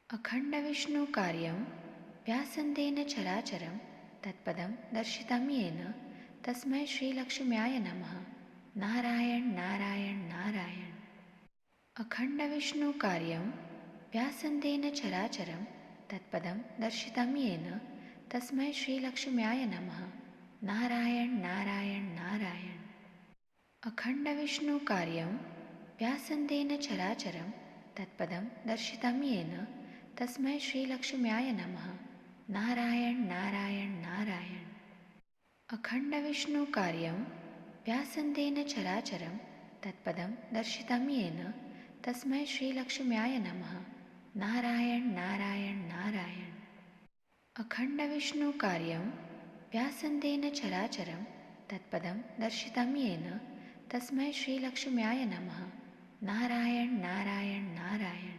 अखण्डविष्णुकार्यं व्यासन्तेन चराचरं तत्पदं दर्शितं येन तस्मै श्रीलक्ष्म्याय नमः। नारायण नारायण नारायण। अखण्डविष्णुकार्यं व्यासन्तेन चराचरं तत्पदं दर्शितं येन तस्मै श्रीलक्ष्म्याय नमः। नारायण नारायण नारायण। अखण्डविष्णुकार्यं व्यासन्तेन चराचरं तत्पदं दर्शितं येन तस्मै श्रीलक्ष्म्याय नमः। नारायण नारायण नारायण। अखण्डविष्णुकार्यं व्यासन्तेन चराचरं तत्पदं दर्शितं येन तस्मै श्रीलक्ष्म्याय नमः। नारायण नारायण नारायण। अखण्डविष्णुकार्यं व्यासन्तेन चराचरं तत्पदं दर्शितं येन तस्मै श्रीलक्ष्म्याय नमः। नारायण नारायण नारायण।